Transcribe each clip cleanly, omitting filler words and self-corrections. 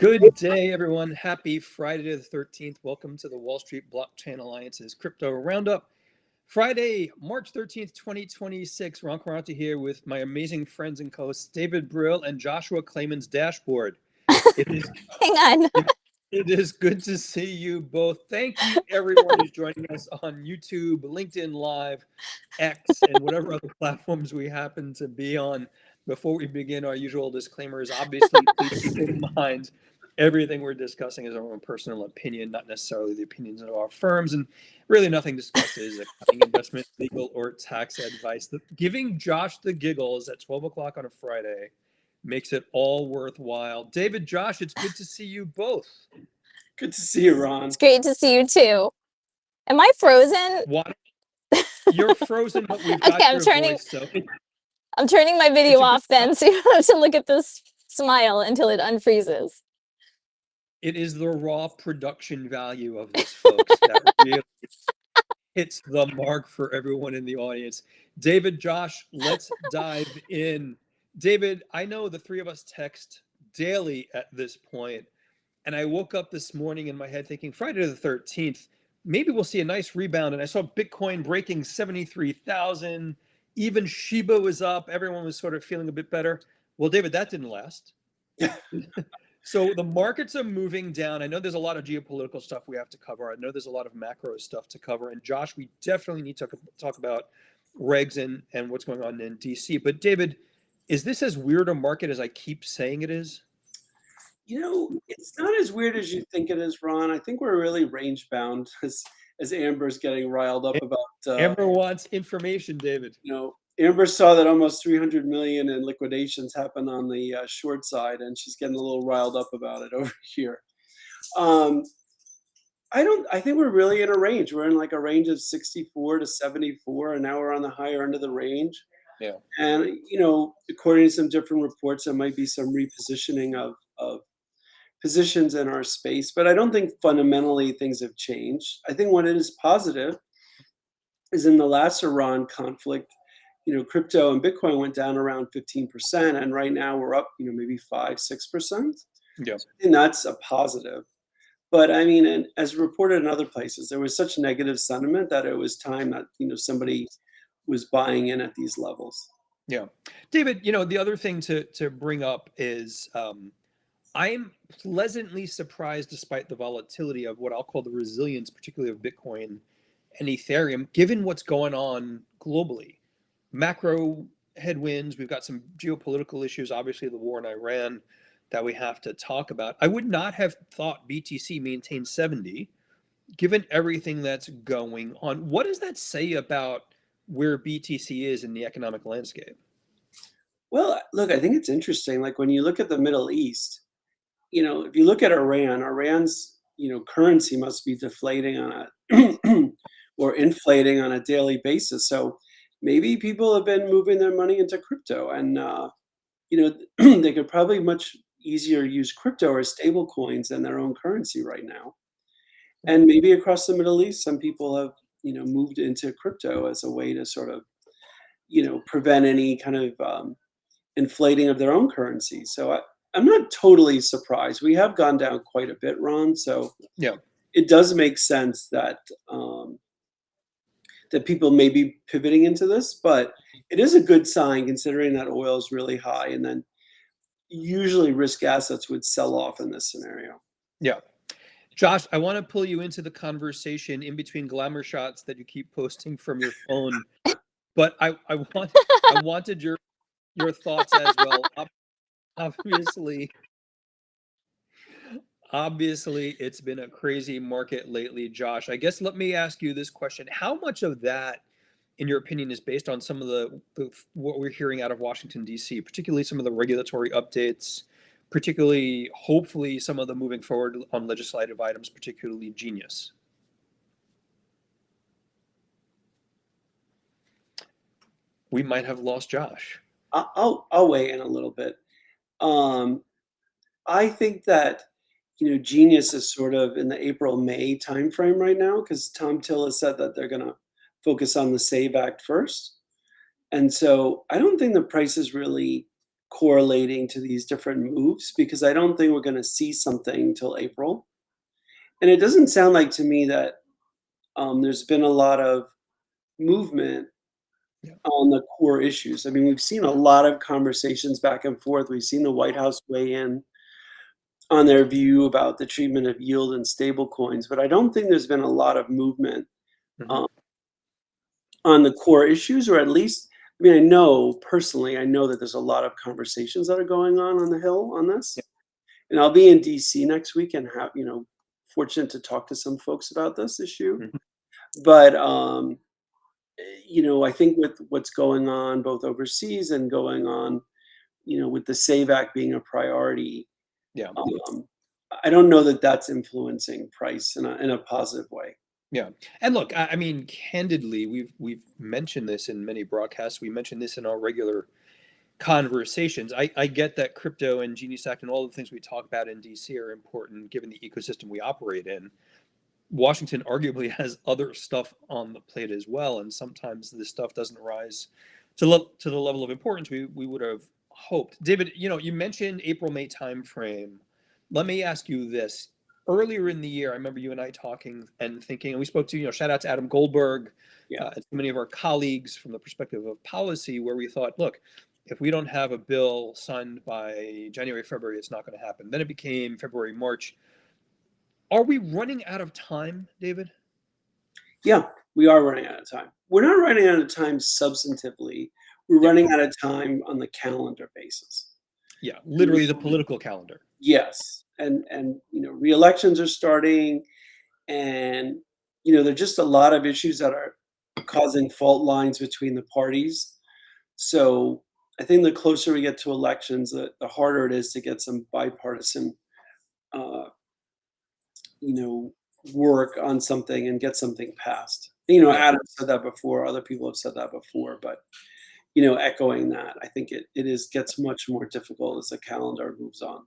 Good day, everyone. Happy Friday the 13th. Welcome to the Wall Street Blockchain Alliance's Crypto Roundup. Friday, March 13th, 2026. Ron Quaranta here with my amazing friends and co-hosts, David Brill and Joshua Clayman's Dashboard. It is, Hang on. it is good to see you both. Thank you, everyone who's joining us on YouTube, LinkedIn Live, X, and whatever other platforms we happen to be on. Before we begin our usual disclaimers, obviously, please keep in mind everything we're discussing is our own personal opinion, not necessarily the opinions of our firms, and really nothing discussed is accounting, investment, legal, or tax advice. Giving Josh the giggles at 12 o'clock on a Friday makes it all worthwhile. David, Josh, it's good to see you both. Good to see you, Ron. It's great to see you too. Am I frozen? What? You're frozen, but we've got Okay, your voice, so I'm turning my video It's a off then, so you don't have to look at this smile until it unfreezes. it is the raw production value of this, folks, that really hits the mark for everyone in the audience. David, Josh, let's dive in. David, I know the three of us text daily at this point, and I woke up this morning in my head thinking Friday the 13th, maybe we'll see a nice rebound. And I saw Bitcoin breaking 73,000. Even Shiba was up. Everyone was sort of feeling a bit better. Well, David, that didn't last. So the markets are moving down. I know there's a lot of geopolitical stuff we have to cover. I know there's a lot of macro stuff to cover. And Josh, we definitely need to talk about regs and what's going on in DC. But David, is this as weird a market as I keep saying it is? You know, it's not as weird as you think it is, Ron. I think we're really range bound as Amber's getting riled up about. Amber wants information, David. Amber saw that almost 300 million in liquidations happen on the short side, and she's getting a little riled up about it over here. I think we're really in a range. We're in like a range of 64 to 74, and now we're on the higher end of the range. Yeah. And according to some different reports, there might be some repositioning of positions in our space, but I don't think fundamentally things have changed. I think what is positive is in the last Iran conflict, crypto and Bitcoin went down around 15%, and right now we're up, maybe 5-6%. Yeah. And that's a positive. But I mean, and as reported in other places, there was such negative sentiment that it was time that, somebody was buying in at these levels. Yeah. David, the other thing to bring up is I'm pleasantly surprised, despite the volatility of what I'll call the resilience, particularly of Bitcoin and Ethereum, given what's going on globally. Macro headwinds, we've got some geopolitical issues, obviously the war in Iran that we have to talk about. I would not have thought BTC maintained 70, given everything that's going on. What does that say about where BTC is in the economic landscape? Well, look, I think it's interesting. Like when you look at the Middle East, if you look at Iran's, currency must be deflating on a or inflating on a daily basis. So maybe people have been moving their money into crypto, and they could probably much easier use crypto or stable coins than their own currency right now. And maybe across the Middle East, some people have moved into crypto as a way to sort of prevent any kind of inflating of their own currency. So I'm not totally surprised. We have gone down quite a bit, Ron. So yeah, it does make sense that that people may be pivoting into this, but it is a good sign considering that oil is really high, and then usually risk assets would sell off in this scenario. Yeah. Josh, I want to pull you into the conversation in between glamour shots that you keep posting from your phone, but I wanted your thoughts as well. Obviously, it's been a crazy market lately, Josh. I guess let me ask you this question. How much of that, in your opinion, is based on some of the what we're hearing out of Washington, D.C., particularly some of the regulatory updates, particularly, hopefully, some of the moving forward on legislative items, particularly Genius? We might have lost Josh. I'll weigh in a little bit. I think that Genius is sort of in the April-May timeframe right now, because Tom Till has said that they're going to focus on the SAVE Act first. And so I don't think the price is really correlating to these different moves because I don't think we're going to see something till April. And it doesn't sound like to me that there's been a lot of movement Yeah. on the core issues. I mean, we've seen a lot of conversations back and forth. We've seen the White House weigh in on their view about the treatment of yield and stable coins, but I don't think there's been a lot of movement Mhm. um, on the core issues, or at least, I mean, I know personally, I know that there's a lot of conversations that are going on the Hill on this. Yeah. And I'll be in DC next week and have, fortunate to talk to some folks about this issue. Mhm. But, I think with what's going on both overseas and going on, with the SAVE Act being a priority, Yeah. um, I don't know that that's influencing price in a positive way. Yeah. And look, I mean, candidly, we've mentioned this in many broadcasts. We mentioned this in our regular conversations. I get that crypto and Genius Act and all the things we talk about in DC are important given the ecosystem we operate in. Washington arguably has other stuff on the plate as well, and sometimes this stuff doesn't rise to the level of importance we would have hoped. David, you mentioned April-May timeframe. Let me ask you this. Earlier in the year, I remember you and I talking and thinking, and we spoke to, shout out to Adam Goldberg, Yeah. and so many of our colleagues from the perspective of policy, where we thought, look, if we don't have a bill signed by January, February, it's not going to happen. Then it became February, March. Are we running out of time, David? Yeah, we are running out of time. We're not running out of time substantively. We're Yeah. running out of time on the calendar basis. Yeah, literally the political calendar. Yes, and re-elections are starting, and there're just a lot of issues that are causing fault lines between the parties. So I think the closer we get to elections, the harder it is to get some bipartisan, uh, you know, work on something and get something passed. Yeah. Adam said that before. Other people have said that before, but echoing that, I think it gets much more difficult as the calendar moves on.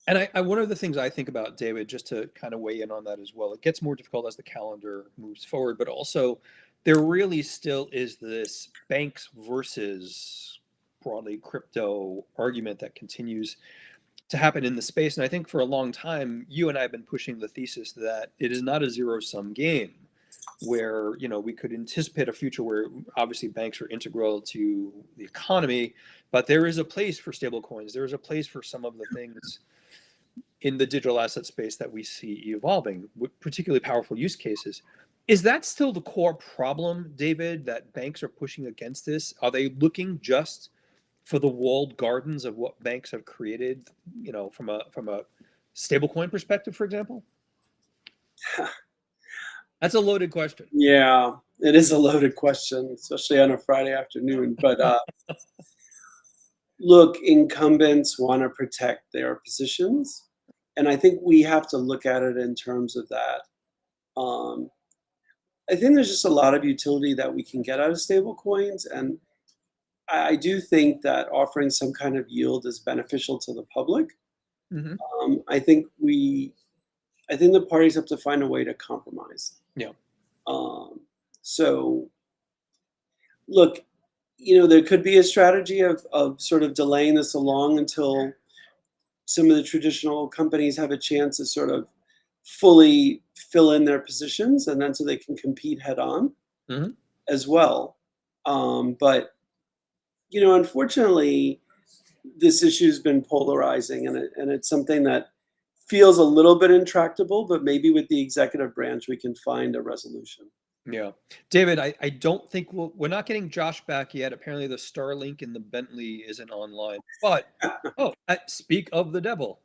And one of the things I think about, David, just to kind of weigh in on that as well, it gets more difficult as the calendar moves forward, but also there really still is this banks versus broadly crypto argument that continues to happen in the space. And I think for a long time, you and I have been pushing the thesis that it is not a zero-sum game where, we could anticipate a future where obviously banks are integral to the economy, but there is a place for stable coins. There is a place for some of the things in the digital asset space that we see evolving with particularly powerful use cases. Is that still the core problem, David, that banks are pushing against this? Are they looking just for the walled gardens of what banks have created, from a stablecoin perspective, for example? That's a loaded question. Yeah, it is a loaded question, especially on a Friday afternoon. But look, incumbents want to protect their positions, and I think we have to look at it in terms of that. Um, I think there's just a lot of utility that we can get out of stable coins, and I do think that offering some kind of yield is beneficial to the public. Hmm. I think the parties have to find a way to compromise. Yeah. So look, there could be a strategy of sort of delaying this along until some of the traditional companies have a chance to sort of fully fill in their positions, and then so they can compete head on Hmm. as well. But unfortunately, this issue has been polarizing, and it's something that feels a little bit intractable. But maybe with the executive branch, we can find a resolution. Yeah. David, I don't think we're not getting Josh back yet. Apparently the Starlink in the Bentley isn't online. But, speak of the devil.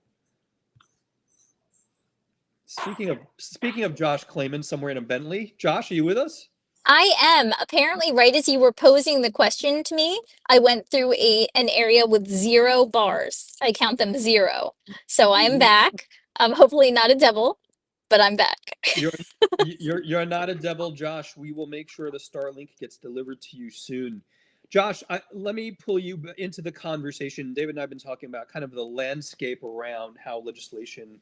Speaking of Josh Clayman somewhere in a Bentley. Josh, are you with us? I am. Apparently, right as you were posing the question to me, I went through an area with 0 bars. I count them 0. So I am back. Hopefully not a devil, but I'm back. You're not a devil, Josh. We will make sure the Starlink gets delivered to you soon. Josh, let me pull you into the conversation. David and I have been talking about kind of the landscape around how legislation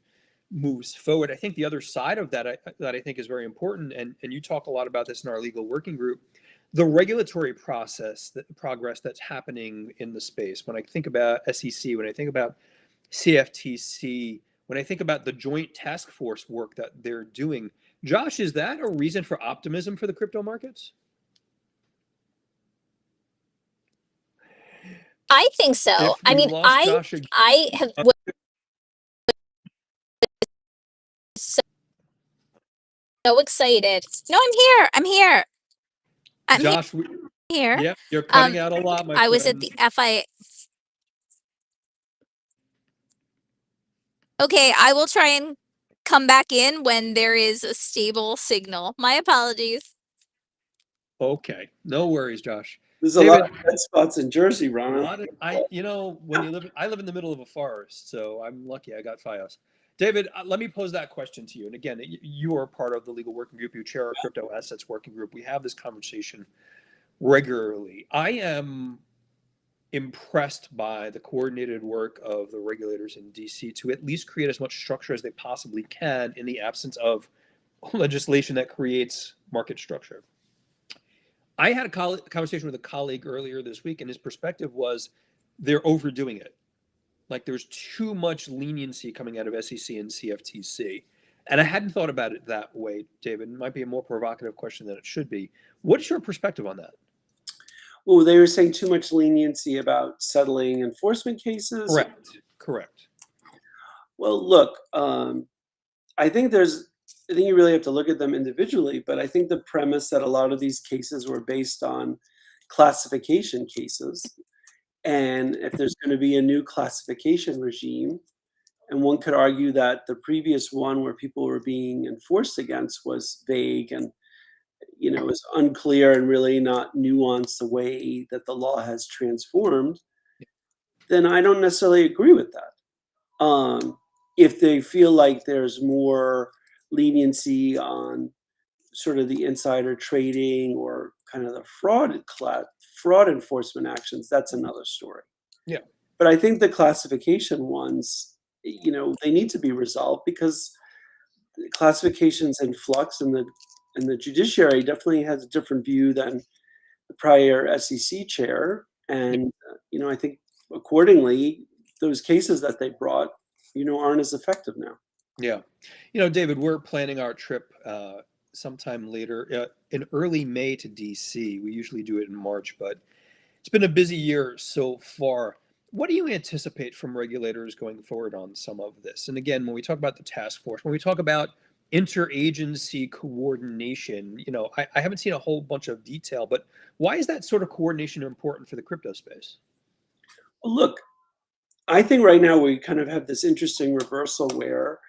moves forward. I think the other side of that, that I think is very important, and you talk a lot about this in our legal working group, the regulatory progress that's happening in the space. When I think about SEC, when I think about CFTC, when I think about the joint task force work that they're doing, Josh, is that a reason for optimism for the crypto markets? I think so. If I we mean, lost Josh again, I have so excited. No, I'm here. I'm here. I'm Josh, here. yeah, you're cutting out a lot, my I was at friend. the FI. Okay, I will try and come back in when there is a stable signal. My apologies. Okay, no worries, Josh. There's a lot David, of dead spots in Jersey, a Rana. lot of when you live, I live in the middle of a forest, so I'm lucky I got FiOS. David, let me pose that question to you. And again, you are part of the legal working group. You chair our crypto assets working group. We have this conversation regularly. I am impressed by the coordinated work of the regulators in DC to at least create as much structure as they possibly can in the absence of legislation that creates market structure. I had a conversation with a colleague earlier this week, and his perspective was they're overdoing it. Like there's too much leniency coming out of SEC and CFTC. And I hadn't thought about it that way, David. It might be a more provocative question than it should be. What's your perspective on that? Well, they were saying too much leniency about settling enforcement cases. Correct. Well, look, I think you really have to look at them individually, but I think the premise that a lot of these cases were based on classification cases, and if there's going to be a new classification regime, and one could argue that the previous one where people were being enforced against was vague and is unclear and really not nuanced the way that the law has transformed, then I don't necessarily agree with that. If they feel like there's more leniency on sort of the insider trading or kind of the fraud enforcement actions, that's another story. Yeah. But I think the classification ones, they need to be resolved because classification's in flux, and the judiciary definitely has a different view than the prior SEC chair. And I think accordingly, those cases that they brought, aren't as effective now. Yeah. David, we're planning our trip sometime later in early May to DC. We usually do it in March, but it's been a busy year so far. What do you anticipate from regulators going forward on some of this? And again, when we talk about the task force, when we talk about interagency coordination, I haven't seen a whole bunch of detail, but why is that sort of coordination important for the crypto space? Well, look, I think right now we kind of have this interesting reversal where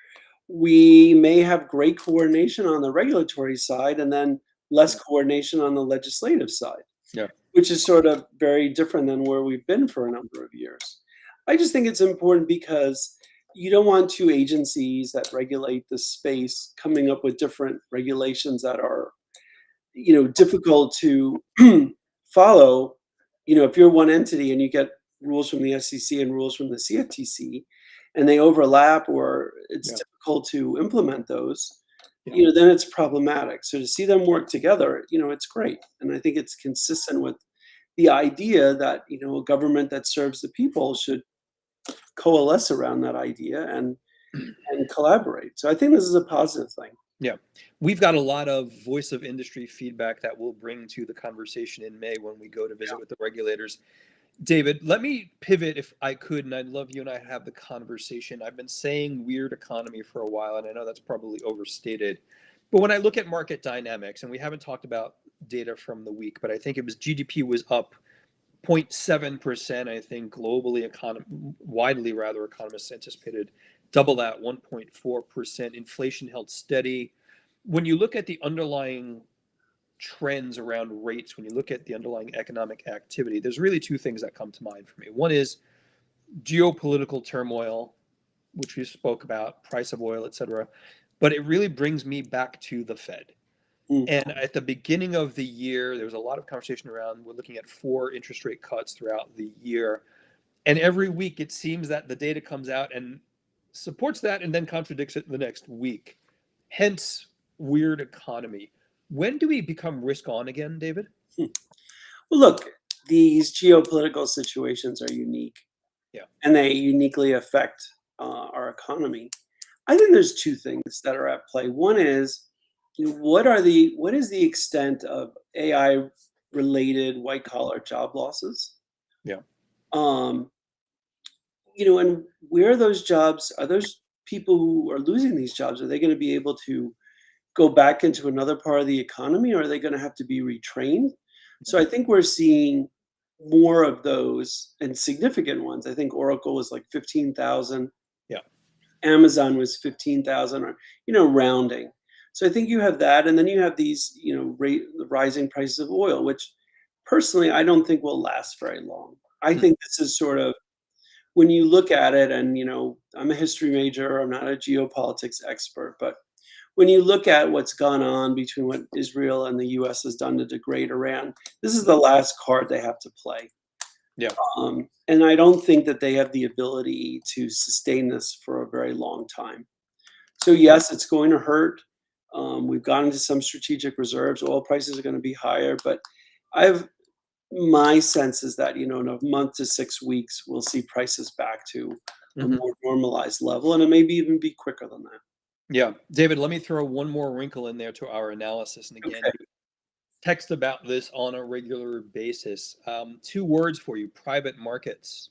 we may have great coordination on the regulatory side and then less coordination on the legislative side. Yeah. Which is sort of very different than where we've been for a number of years. I just think it's important because you don't want two agencies that regulate the space coming up with different regulations that are, difficult to follow. If you're one entity and you get rules from the SEC and rules from the CFTC and they overlap or it's difficult to implement those, then it's problematic. So to see them work together, it's great. And I think it's consistent with the idea that, a government that serves the people should coalesce around that idea and collaborate. So I think this is a positive thing. Yeah. We've got a lot of voice of industry feedback that we'll bring to the conversation in May when we go to visit with the regulators. David, let me pivot if I could, and I'd love you and I to have the conversation. I've been saying weird economy for a while, and I know that's probably overstated. But when I look at market dynamics, and we haven't talked about data from the week, but I think it was GDP was up 0.7%. I think globally, widely rather, economists anticipated double that, 1.4%. Inflation held steady. When you look at the underlying trends around rates, when you look at the underlying economic activity, there's really two things that come to mind for me. One is geopolitical turmoil, which we spoke about, price of oil, et cetera. But it really brings me back to the Fed. And at the beginning of the year, there was a lot of conversation around we're looking at 4 interest rate cuts throughout the year. And every week it seems that the data comes out and supports that and then contradicts it the next week. Hence, weird economy. When do we become risk on again, David? Hmm. Well, look, these geopolitical situations are unique, Yeah. and they uniquely affect our economy. I think there's two things that are at play. One is, what is the extent of AI related white collar job losses? Yeah. Um, and where are those jobs? Are those people who are losing these jobs? Are they going to be able to go back into another part of the economy, or are they going to have to be retrained? So I think we're seeing more of those and significant ones. I think Oracle was like 15,000. Yeah. Amazon was 15,000, or, rounding. So I think you have that, and then you have these, the rising prices of oil, which personally I don't think will last very long. I Mm. think this is sort of, when you look at it, and I'm a history major, I'm not a geopolitics expert, but when you look at what's gone on between what Israel and the US has done to degrade Iran, this is the last card they have to play. Yeah. And I don't think that they have the ability to sustain this for a very long time. So yes, it's going to hurt. We've gone into some strategic reserves. Oil prices are going to be higher, but I've my sense is that in a month to 6 weeks, we'll see prices back to a Mhm. more normalized level, and it maybe even be quicker than that. Yeah. David, let me throw one more wrinkle in there to our analysis. And again, Okay. you text about this on a regular basis. Two words for you: private markets.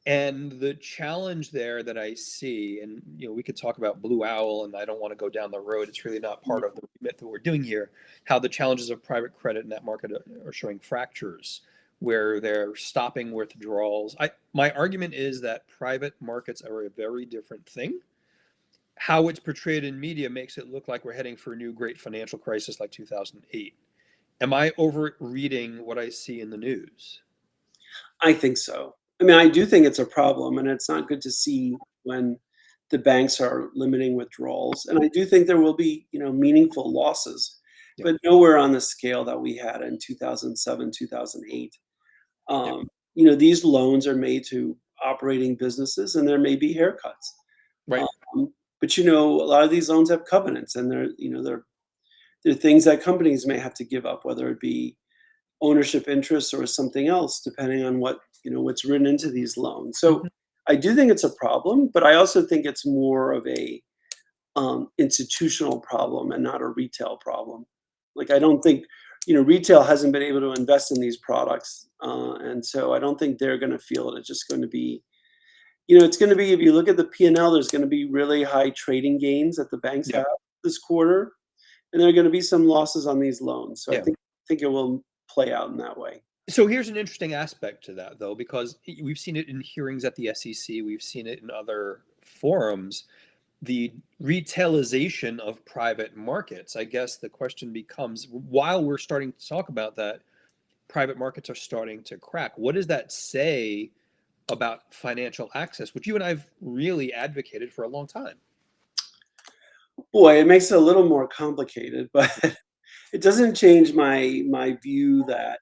And the challenge there that I see, and we could talk about Blue Owl, and I don't want to go down the road. It's really not part of the remit that we're doing here. How the challenges of private credit in that market are showing fractures, where they're stopping withdrawals. My argument is that private markets are a very different thing. How it's portrayed in media makes it look like we're heading for a new great financial crisis like 2008. Am I overreading what I see in the news? I think so. I mean, I do think it's a problem, and it's not good to see when the banks are limiting withdrawals. And I do think there will be, meaningful losses, Yeah. but nowhere on the scale that we had in 2007, 2008. Yeah. These loans are made to operating businesses, and there may be haircuts. Right. But a lot of these loans have covenants, and they're things that companies may have to give up, whether it be ownership interests or something else, depending on what's written into these loans. So Mhm. I do think it's a problem, but I also think it's more of a institutional problem and not a retail problem. Like, I don't think retail hasn't been able to invest in these products, and so I don't think they're going to feel it. It's just going to be, it's going to be, if you look at the P&L, there's going to be really high trading gains that the banks Yeah. have this quarter, and there are going to be some losses on these loans. So I Yeah. think it will play out in that way. So here's an interesting aspect to that, though, because we've seen it in hearings at the SEC, we've seen it in other forums, the retailization of private markets. I guess the question becomes, while we're starting to talk about that, private markets are starting to crack. What does that say about financial access, which you and I've really advocated for a long time? Boy, it makes it a little more complicated, but it doesn't change my view that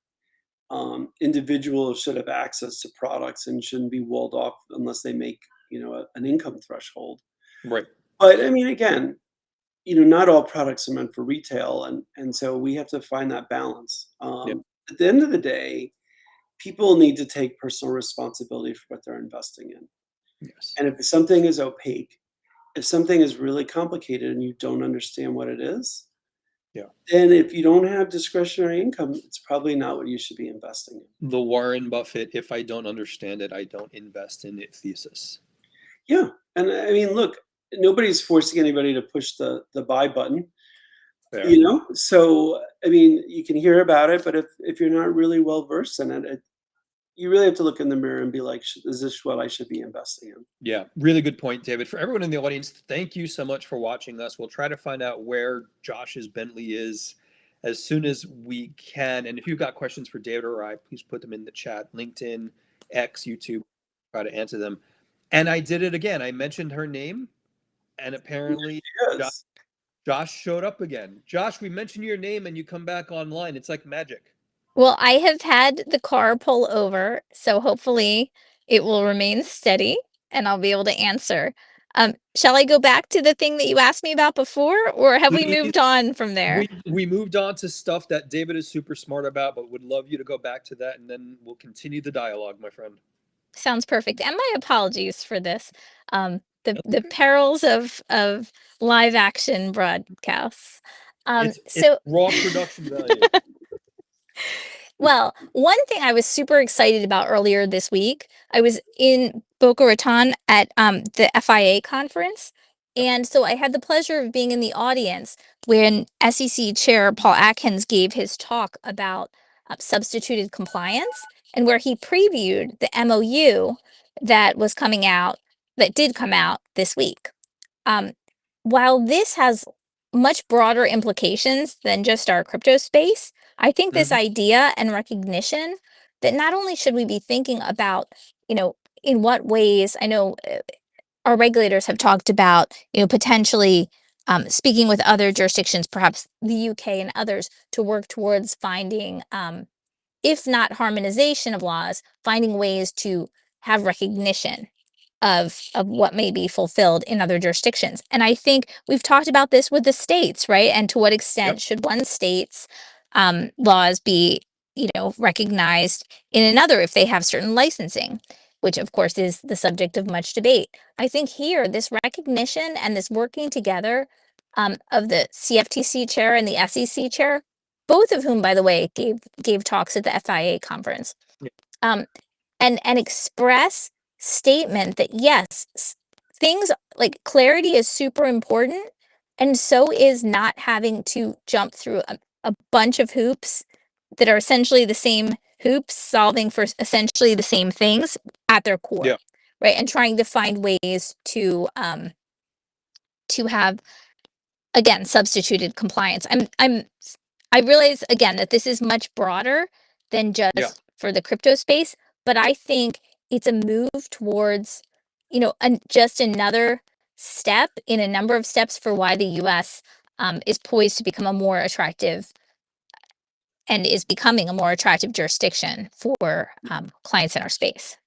individuals should have access to products and shouldn't be walled off unless they make an income threshold. Right. But I mean, again, not all products are meant for retail, and so we have to find that balance. Yeah. At the end of the day, people need to take personal responsibility for what they're investing in. Yes. And if something is opaque, if something is really complicated and you don't understand what it is, Yeah. then if you don't have discretionary income, it's probably not what you should be investing in. The Warren Buffett, if I don't understand it, I don't invest in it thesis. Yeah, and I mean, look, nobody's forcing anybody to push the buy button, There. So, I mean, you can hear about it, but if you're not really well versed in it, you really have to look in the mirror and be like, "Is this what I should be investing in?" Yeah, really good point, David. For everyone in the audience, thank you so much for watching us. We'll try to find out where Josh's Bentley is as soon as we can. And if you've got questions for David or I, please put them in the chat, LinkedIn, X, YouTube, try to answer them. And I did it again. I mentioned her name, and apparently Jo- Yes. Josh showed up again. Josh, we mentioned your name and you come back online. It's like magic. Well, I have had the car pull over, so hopefully it will remain steady and I'll be able to answer. Shall I go back to the thing that you asked me about before, or have we moved on from there? We moved on to stuff that David is super smart about, but would love you to go back to that, and then we'll continue the dialogue, my friend. Sounds perfect. And my apologies for this. The Okay. perils of live action broadcasts. It's So raw production value. well, one thing I was super excited about earlier this week, I was in Boca Raton at the FIA conference. Yep. And so I had the pleasure of being in the audience when SEC Chair Paul Atkins gave his talk about substituted compliance and where he previewed the MOU that was coming out, that did come out this week. Um, while this has much broader implications than just our crypto space, I think this Mhm. idea and recognition that not only should we be thinking about, in what ways, I know our regulators have talked about, potentially speaking with other jurisdictions, perhaps the UK and others, to work towards finding, if not harmonization of laws, finding ways to have recognition of what may be fulfilled in other jurisdictions. And I think we've talked about this with the states, right? And to what Yep. extent should one state's laws be, recognized in another if they have certain licensing, which of course is the subject of much debate. I think here, this recognition and this working together of the CFTC chair and the SEC chair, both of whom, by the way, gave talks at the FIA conference. Yeah. Um, and express statement that yes, things like clarity is super important, and so is not having to jump through a bunch of hoops that are essentially the same hoops solving for essentially the same things at their core, Yeah. right? And trying to find ways to have, again, substituted compliance. I realize again that this is much broader than Yeah. just for the crypto space, but I think it's a move towards, just another step in a number of steps for why the US is poised to become a more attractive and is becoming a more attractive jurisdiction for clients in our space.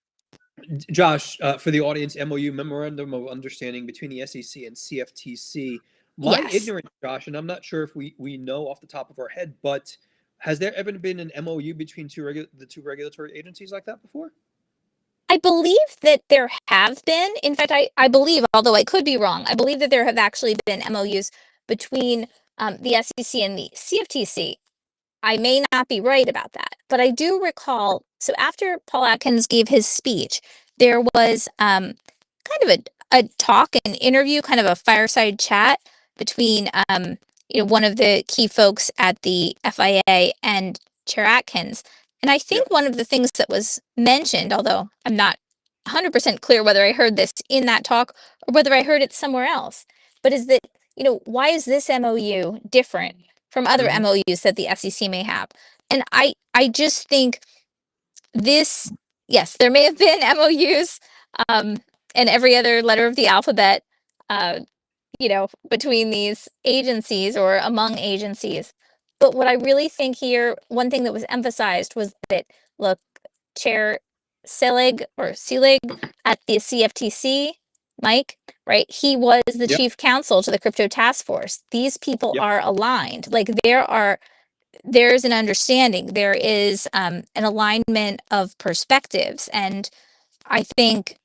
Josh, for the audience, MOU, Memorandum of Understanding between the SEC and CFTC. My Yes. ignorance, Josh, and I'm not sure if we know off the top of our head, but has there ever been an MOU between the two regulatory agencies like that before? I believe that there have been. In fact, I believe, although I could be wrong, I believe that there have actually been MOUs between the SEC and the CFTC. I may not be right about that, but I do recall. So after Paul Atkins gave his speech, there was kind of a talk, an interview, kind of a fireside chat between one of the key folks at the FIA and Chair Atkins. And I Yeah. think one of the things that was mentioned, although I'm not 100% clear whether I heard this in that talk or whether I heard it somewhere else, but is that, why is this MOU different from other Hmm. MOUs that the SEC may have? And I just think this, yes, there may have been MOUs um, and every other letter of the alphabet, uh, between these agencies or among agencies. But what I really think here, one thing that was emphasized was that, look, Chair Selig at the CFTC, Mike, right? He was the Yep. chief counsel to the crypto task force. These people Yep. are aligned. Like there's an understanding, there is an alignment of perspectives. And I think,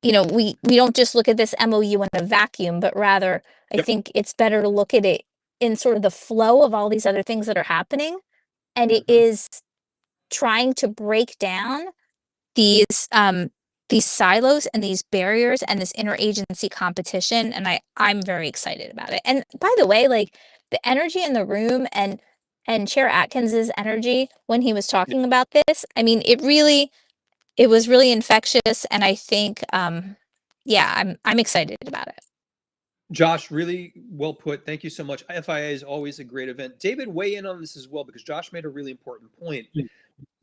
we don't just look at this MOU in a vacuum, but rather I Yep. think it's better to look at it in sort of the flow of all these other things that are happening. And it Hmm. is trying to break down these these silos and these barriers and this interagency competition. And I'm very excited about it. And by the way, like the energy in the room and Chair Atkins's energy when he was talking about this, I mean, it was really infectious. And I think yeah, I'm excited about it. Josh, really well put. Thank you so much. FIA is always a great event. David, weigh in on this as well because Josh made a really important point.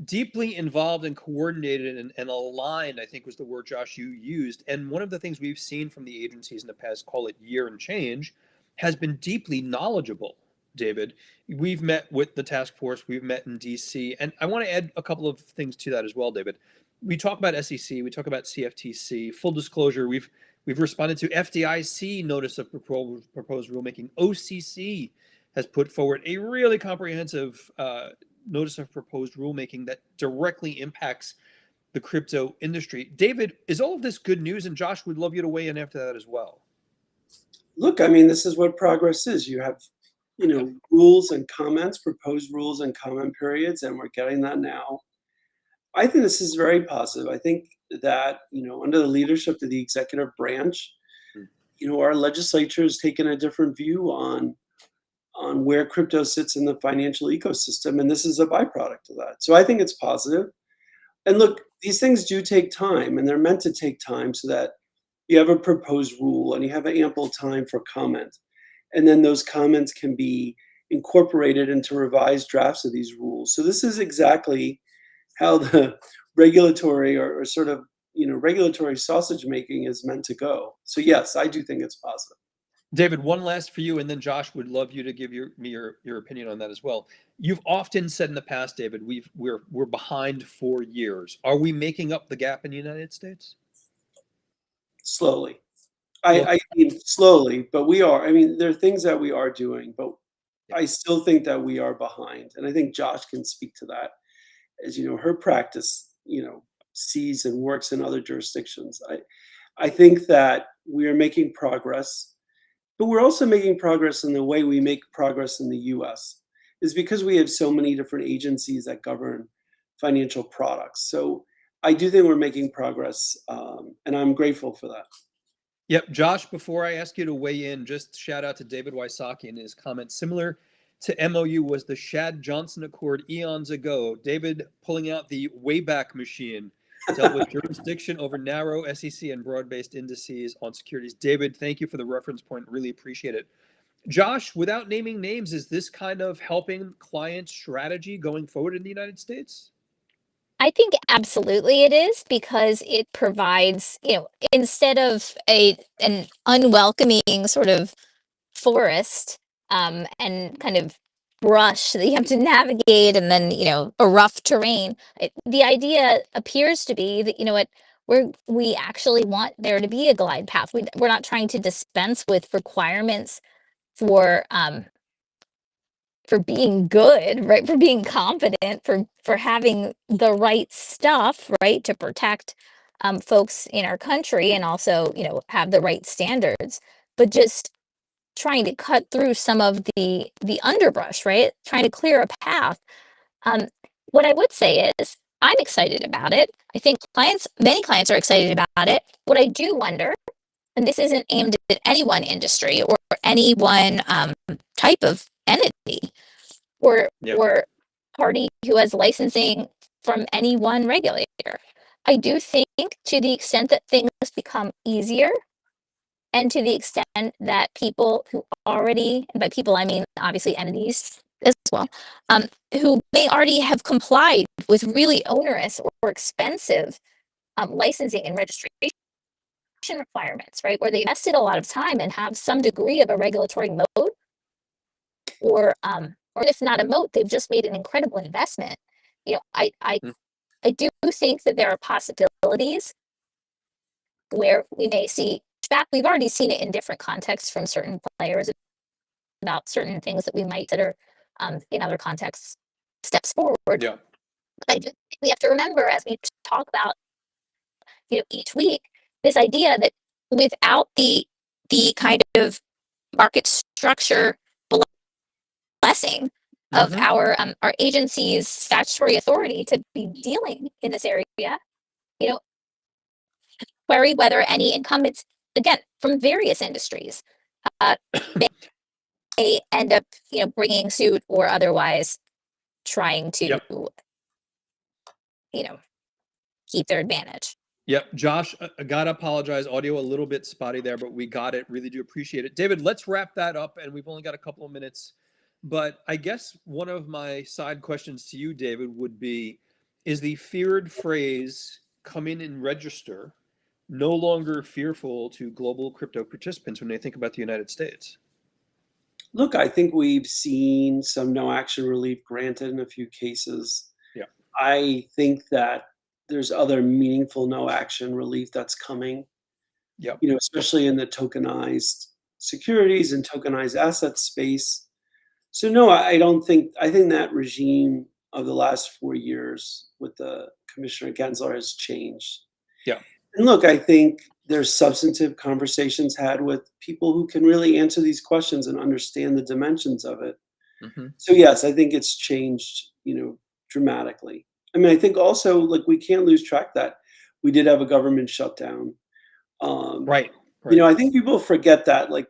Deeply involved and coordinated and aligned, I think was the word, Josh, you used. And one of the things we've seen from the agencies in the past, call it year and change, has been deeply knowledgeable, David. We've met with the task force, we've met in DC, and I want to add a couple of things to that as well, David. We talk about SEC, we talk about CFTC. Full disclosure, We've responded to FDIC notice of proposed rulemaking. OCC has put forward a really comprehensive notice of proposed rulemaking that directly impacts the crypto industry. David, is all of this good news? And Josh, would love you to weigh in after that as well. Look, I mean, this is what progress is. You have, rules and comments, proposed rules and comment periods, and we're getting that now. I think this is very positive. I think that, under the leadership of the executive branch, our legislature has taken a different view on where crypto sits in the financial ecosystem, and this is a byproduct of that. So I think it's positive. And look, these things do take time, and they're meant to take time so that you have a proposed rule and you have ample time for comment. And then those comments can be incorporated into revised drafts of these rules. So this is exactly how the regulatory or sort of regulatory sausage making is meant to go. So yes, I do think it's positive. David, one last for you, and then Josh, would love you to give your opinion on that as well. You've often said in the past, David, we're behind 4 years. Are we making up the gap in the United States? Slowly. I mean slowly, but we are. I mean, there are things that we are doing, but I still think that we are behind. And I think Josh can speak to that. As her practice, sees and works in other jurisdictions. I think that we are making progress, but we're also making progress in the way we make progress in the US is because we have so many different agencies that govern financial products. So I do think we're making progress, and I'm grateful for that. Yep. Josh, before I ask you to weigh in, just shout out to David Wysocki and his comment. Similar to MOU was the Shad Johnson Accord eons ago. David pulling out the Wayback Machine, dealt with jurisdiction over narrow SEC and broad-based indices on securities. David, thank you for the reference point. Really appreciate it. Josh, without naming names, is this kind of helping client strategy going forward in the United States? I think absolutely it is because it provides, instead of an unwelcoming sort of forest and kind of brush that you have to navigate and then, a rough terrain. The idea appears to be that, we actually want there to be a glide path. We're not trying to dispense with requirements for for being good, right? For being competent, for having the right stuff, right, to protect folks in our country and also, have the right standards, but just trying to cut through some of the underbrush, right? Trying to clear a path. Um, what I would say is I'm excited about it. I think many clients are excited about it. What I do wonder, and this isn't aimed at any one industry or any one type of entity or party who has licensing from any one regulator. I do think to the extent that things become easier and to the extent that people who already, and by people I mean obviously entities as well, who may already have complied with really onerous or expensive licensing and registration requirements, right, where they invested a lot of time and have some degree of a regulatory moat, or if not a moat, they've just made an incredible investment. I do think that there are possibilities where we may see back. We've already seen it in different contexts from certain players about certain things that we might consider in other contexts steps forward. Yeah. But I just think we have to remember as we talk about each week this idea that without the kind of market structure blessing of our agency's statutory authority to be dealing in this area, query whether any incumbents, again, from various industries, may end up, bringing suit or otherwise trying to, keep their advantage. Yep. Josh, I gotta apologize. Audio a little bit spotty there, but we got it. Really do appreciate it. David, let's wrap that up. And we've only got a couple of minutes. But I guess one of my side questions to you, David, would be, is the feared phrase "come in and register" no longer fearful to global crypto participants when they think about the United States? Look, I think we've seen some no action relief granted in a few cases. Yeah. I think that there's other meaningful no action relief that's coming. Yep. Especially in the tokenized securities and tokenized asset space. So no, I don't think I think that regime of the last 4 years with the Commissioner Gensler has changed. Yeah. And look, I think there's substantive conversations had with people who can really answer these questions and understand the dimensions of it. Hmm. So yes, I think it's changed, dramatically. I mean, I think also like we can't lose track that we did have a government shutdown. Um, Right. Right. I think people forget that. Like,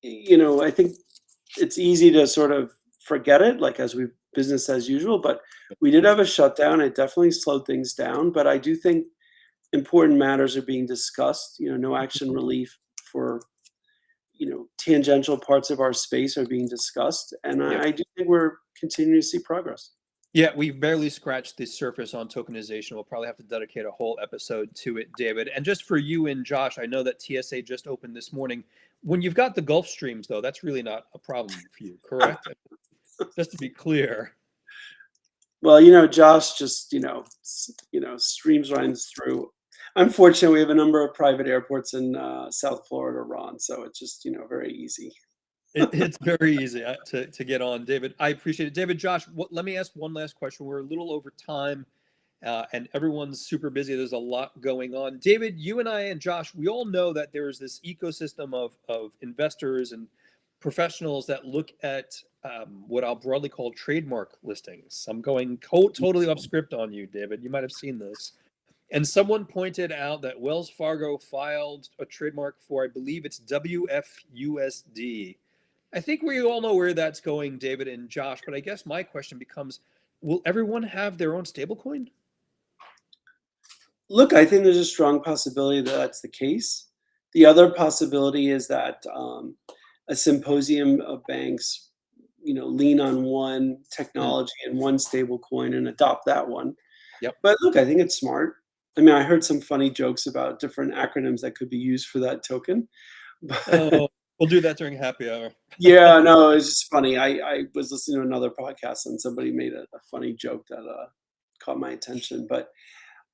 I think it's easy to sort of forget it, like as we business as usual. But we did have a shutdown. It definitely slowed things down. But I do think important matters are being discussed. No action relief for tangential parts of our space are being discussed, and Yep. I do think we're continuing to see progress. Yeah, we've barely scratched the surface on tokenization. We'll probably have to dedicate a whole episode to it, David. And just for you and Josh, I know that TSA just opened this morning. When you've got the Gulf Streams, though, that's really not a problem for you, correct? Just to be clear. Well, Josh just streams runs through. Unfortunately, we have a number of private airports in South Florida, Ron, so it's just very easy. It's very easy to get on, David. I appreciate it. David, Josh, let me ask one last question. We're a little over time, and everyone's super busy. There's a lot going on. David, you and I and Josh, we all know that there's this ecosystem of investors and professionals that look at what I'll broadly call trademark listings. I'm going totally off script on you, David. You might have seen this. And someone pointed out that Wells Fargo filed a trademark for, I believe it's WFUSD. I think we all know where that's going, David and Josh, but I guess my question becomes, will everyone have their own stablecoin? Look, I think there's a strong possibility that that's the case. The other possibility is that a symposium of banks, lean on one technology and one stable coin and adopt that one. Yep. But look, I think it's smart. I mean, I heard some funny jokes about different acronyms that could be used for that token. But Oh, we'll do that during happy hour. yeah, no, it's just funny. I was listening to another podcast and somebody made a funny joke that caught my attention. But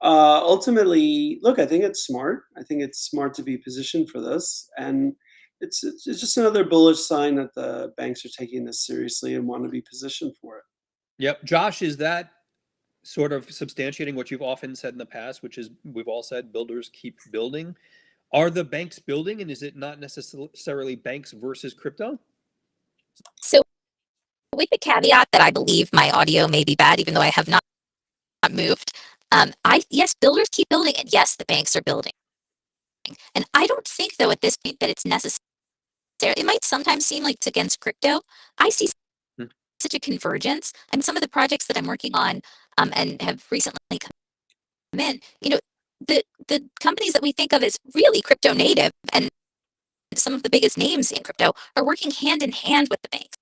ultimately, look, I think it's smart. I think it's smart to be positioned for this, and it's just another bullish sign that the banks are taking this seriously and want to be positioned for it. Yep. Josh, is that sort of substantiating what you've often said in the past, which is we've all said builders keep building? Are the banks building, and is it not necessarily banks versus crypto? So, with the caveat that I believe my audio may be bad, even though I have not moved, yes, builders keep building, and yes, the banks are building. And I don't think, though, at this point that it's necessary. It might sometimes seem like it's against crypto. I see Hmm. such a convergence. I mean, some of the projects that I'm working on and have recently come in, the companies that we think of as really crypto native and some of the biggest names in crypto are working hand in hand with the banks,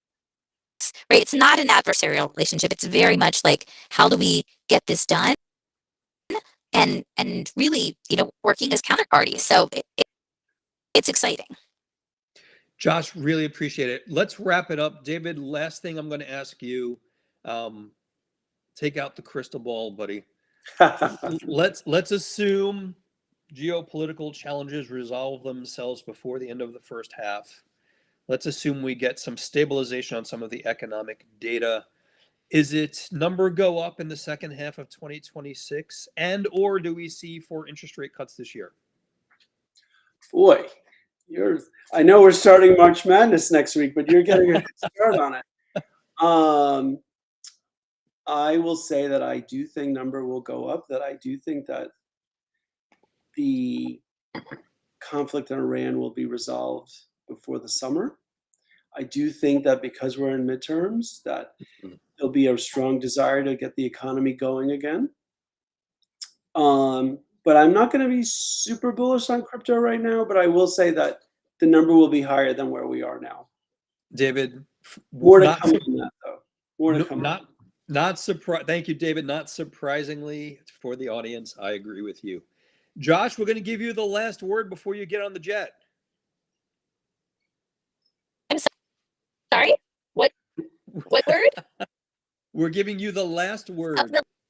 right? It's not an adversarial relationship. It's very much like, how do we get this done? And really, working as counterparties. So it's exciting. Josh, really appreciate it. Let's wrap it up. David, last thing I'm going to ask you, take out the crystal ball, buddy. Let's assume geopolitical challenges resolve themselves before the end of the first half. Let's assume we get some stabilization on some of the economic data. Is it number go up in the second half of 2026, and or do we see 4 interest rate cuts this year? Boy, I know we're starting March Madness next week, but you're getting a head start on it. I will say that I do think number will go up, that I do think that the conflict in Iran will be resolved before the summer. I do think that because we're in midterms, that there'll be a strong desire to get the economy going again. But I'm not going to be super bullish on crypto right now, but I will say that the number will be higher than where we are now. David, More to come on that, though. More to come. Not surprised. Thank you, David. Not surprisingly for the audience, I agree with you. Josh, we're going to give you the last word before you get on the jet. I'm sorry. What word? We're giving you the last word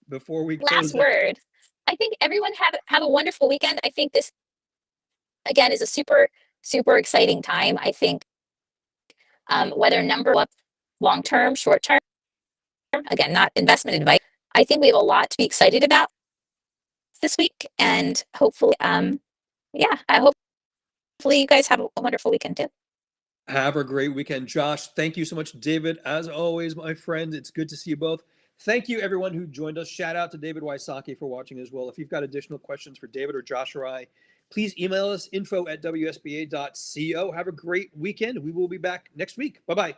before we close. Last word. I think everyone have a wonderful weekend. I think this again, is a super, super exciting time. I think whether number up long term, short term, again, not investment advice. I think we have a lot to be excited about this week, and hopefully, yeah, hopefully you guys have a wonderful weekend too. Have a great weekend, Josh. Thank you so much, David. As always, my friend, it's good to see you both. Thank you, everyone who joined us. Shout out to David Wysocki for watching as well. If you've got additional questions for David or Josh or I, please email us info@wsba.co. Have a great weekend. We will be back next week. Bye-bye.